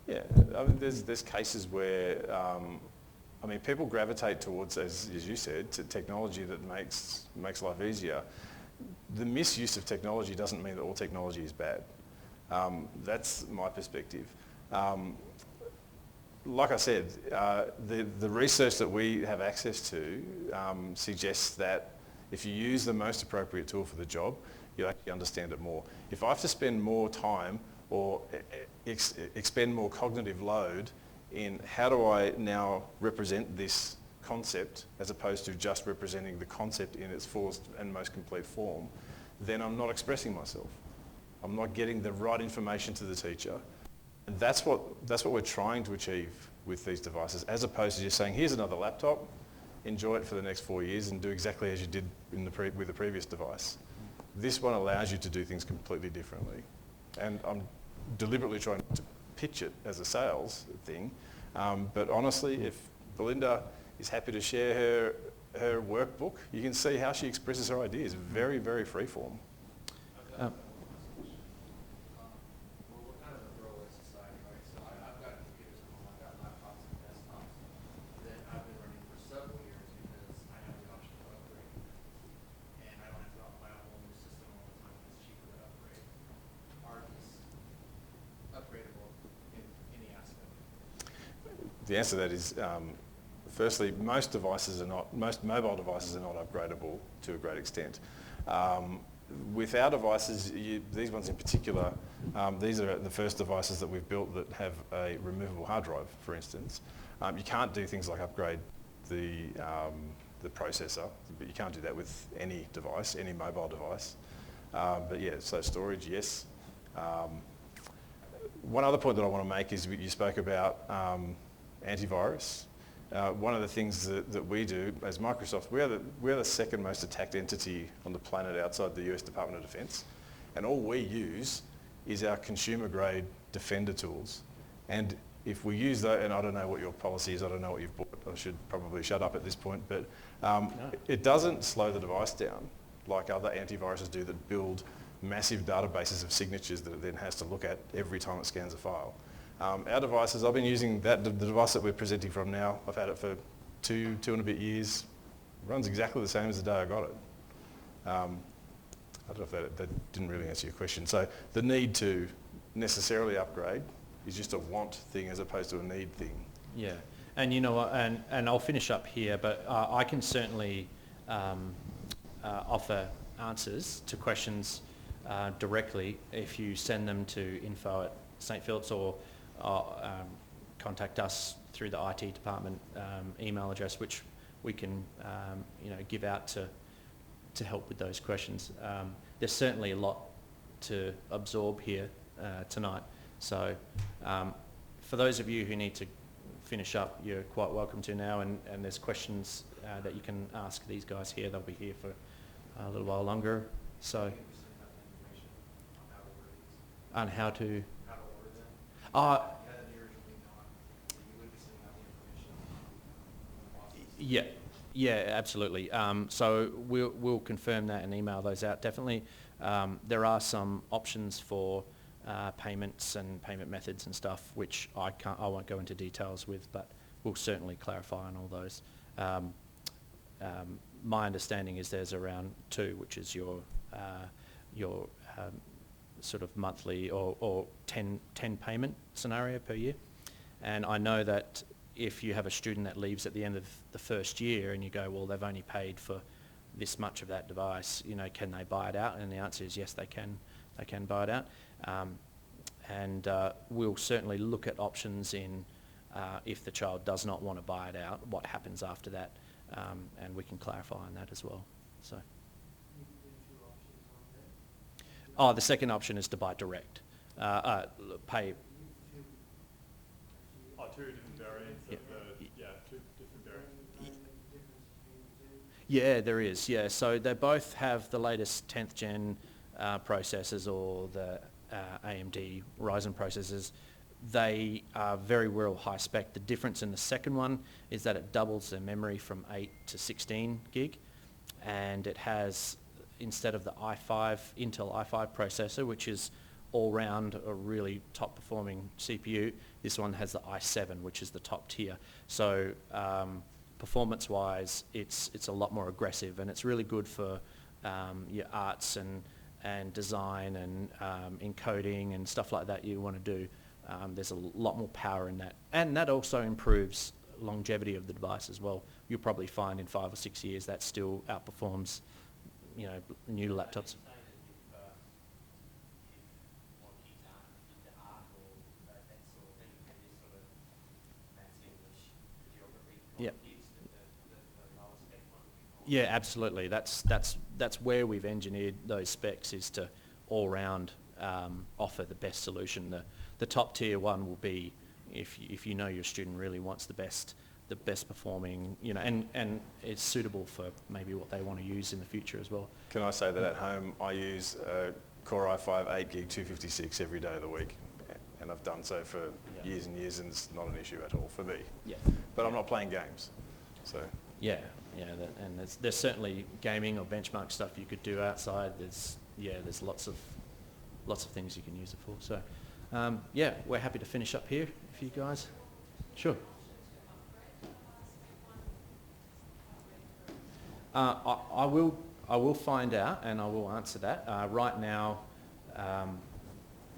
Yeah, I mean, there's cases where, I mean, people gravitate towards, as you said, to technology that makes life easier. The misuse of technology doesn't mean that all technology is bad. That's my perspective. Like I said, the research that we have access to suggests that if you use the most appropriate tool for the job, you actually understand it more. If I have to spend more time or expend more cognitive load in how do I now represent this concept as opposed to just representing the concept in its fullest and most complete form, then I'm not expressing myself. I'm not getting the right information to the teacher. And that's what we're trying to achieve with these devices, as opposed to just saying, here's another laptop, enjoy it for the next 4 years and do exactly as you did with the previous device. This one allows you to do things completely differently. And I'm deliberately trying to pitch it as a sales thing. But honestly, if Belinda is happy to share her workbook, you can see how she expresses her ideas. Very, very freeform. We're kind of a throwaway society, right? So I've got computers at home, I've got laptops and desktops that I've been running for several years because I have the option to upgrade. And I don't have to buy a whole new system all the time, it's cheaper to upgrade. Are these upgradable in any aspect? The answer to that is, firstly, most mobile devices are not upgradable to a great extent. With our devices, these ones in particular, these are the first devices that we've built that have a removable hard drive, for instance. You can't do things like upgrade the processor, but you can't do that with any device, any mobile device. But yeah, so storage, yes. One other point that I want to make is you spoke about antivirus. One of the things that we do as Microsoft, we're the second most attacked entity on the planet outside the US Department of Defense. And all we use is our consumer grade Defender tools. And if we use that, and I don't know what your policy is, I don't know what you've bought, I should probably shut up at this point, but it doesn't slow the device down like other antiviruses do that build massive databases of signatures that it then has to look at every time it scans a file. Our devices, I've been using the device that we're presenting from now. I've had it for two and a bit years. It runs exactly the same as the day I got it. I don't know if that didn't really answer your question. So the need to necessarily upgrade is just a want thing as opposed to a need thing. Yeah, and you know, and I'll finish up here, but I can certainly offer answers to questions directly if you send them to info@St Philip's or contact us through the IT department email address, which we can give out to help with those questions. There's certainly a lot to absorb here tonight, so for those of you who need to finish up, you're quite welcome to now, and there's questions that you can ask these guys here. They'll be here for a little while longer. So, and how to order them. Yeah, absolutely. So we'll confirm that and email those out. Definitely, there are some options for payments and payment methods and stuff, which I won't go into details with, but we'll certainly clarify on all those. My understanding is there's around 2, which is your sort of monthly or 10 payment scenario per year. And I know that if you have a student that leaves at the end of the first year and you go, well, they've only paid for this much of that device, can they buy it out? And the answer is yes, they can buy it out. And we'll certainly look at options in if the child does not want to buy it out, what happens after that, and we can clarify on that as well. So. The second option is to buy direct, pay. Two different variants of two different variants. Yeah, there is, yeah. So they both have the latest 10th gen processors or the AMD Ryzen processors. They are very real high spec. The difference in the second one is that it doubles the memory from 8 to 16 gig, and it has, instead of the Intel i5 processor, which is all round a really top performing CPU, this one has the i7, which is the top tier. So performance wise, it's a lot more aggressive, and it's really good for your arts and design and encoding and stuff like that you want to do. There's a lot more power in that, and that also improves longevity of the device as well. You'll probably find in 5 or 6 years that still outperforms new laptops. Yeah. Yeah, absolutely. That's where we've engineered those specs, is to all round offer the best solution. The top tier one will be if you know your student really wants the best performing, and it's suitable for maybe what they want to use in the future as well. Can I say that at home I use a Core i5 8 gig 256 every day of the week, and I've done so for years and years, and it's not an issue at all for me. Yeah. But I'm not playing games, so. Yeah, and there's certainly gaming or benchmark stuff you could do outside. There's lots of things you can use it for. So, we're happy to finish up here if you guys. Sure. I will find out and I will answer that. Right now,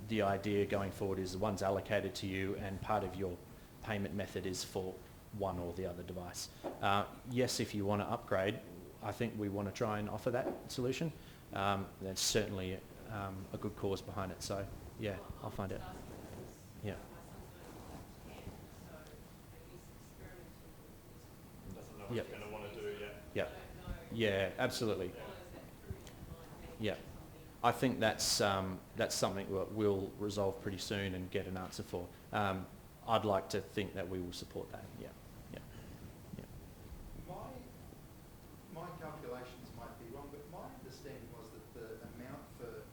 the idea going forward is the one's allocated to you, and part of your payment method is for one or the other device. Yes, if you want to upgrade, I think we want to try and offer that solution. There's certainly a good cause behind it. So yeah, I'll find out. Yeah. Doesn't know what you're going to want to do yet. Yeah. Yeah, absolutely. Yeah, I think that's something that we'll resolve pretty soon and get an answer for. I'd like to think that we will support that. Yeah. My calculations might be wrong, but my understanding was that the amount for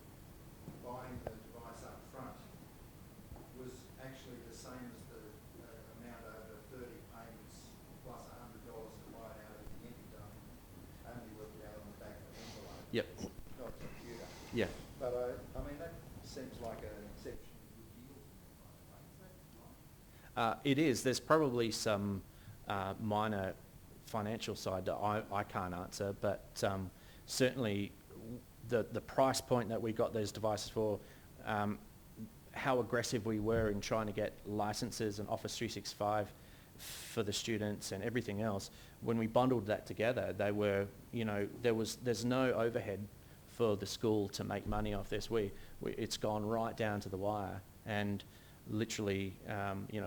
buying the device up front was actually the same as the amount over 30 payments plus $100 to buy it out of the end. Only worked it out on the back of the envelope. Yep. Not a computer. Yeah. But I mean, that seems like an exceptionally good deal. It is. There's probably some minor financial side that I can't answer, but certainly the price point that we got those devices for, how aggressive we were in trying to get licenses and Office 365 for the students and everything else. When we bundled that together, they were, there's no overhead for the school to make money off this. It's gone right down to the wire, and literally,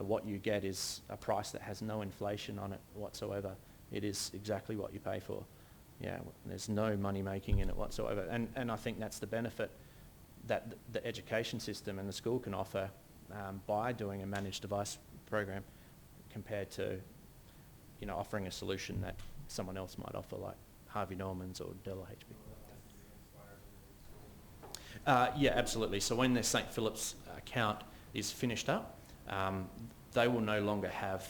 what you get is a price that has no inflation on it whatsoever. It is exactly what you pay for. Yeah, there's no money making in it whatsoever, and I think that's the benefit that the education system and the school can offer by doing a managed device program, compared to, offering a solution that someone else might offer, like Harvey Norman's or Dell or HP. Yeah, absolutely. So when their St. Philip's account is finished up, they will no longer have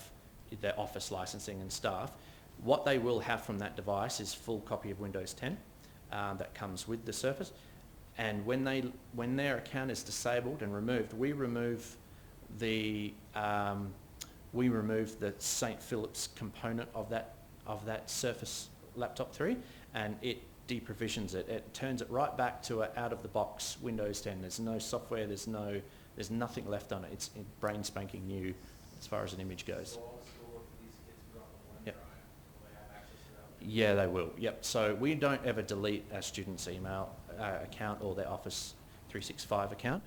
their Office licensing and staff. What they will have from that device is full copy of Windows 10 that comes with the Surface. And when their account is disabled and removed, we remove the St. Philip's component of that Surface Laptop 3, and it deprovisions it. It turns it right back to an out-of-the-box Windows 10. There's no software. There's nothing left on it. It's brain spanking new as far as an image goes. Yep. Yeah, they will. Yep. So we don't ever delete a student's email account or their Office 365 account.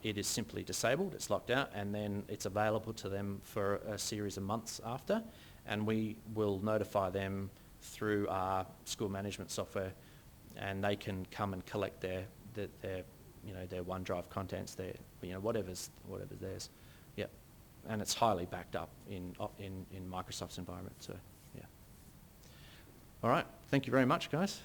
It is simply disabled, it's locked out, and then it's available to them for a series of months after, and we will notify them through our school management software, and they can come and collect their OneDrive contents, their whatever's theirs. Yep. And it's highly backed up in Microsoft's environment. So yeah. All right. Thank you very much, guys.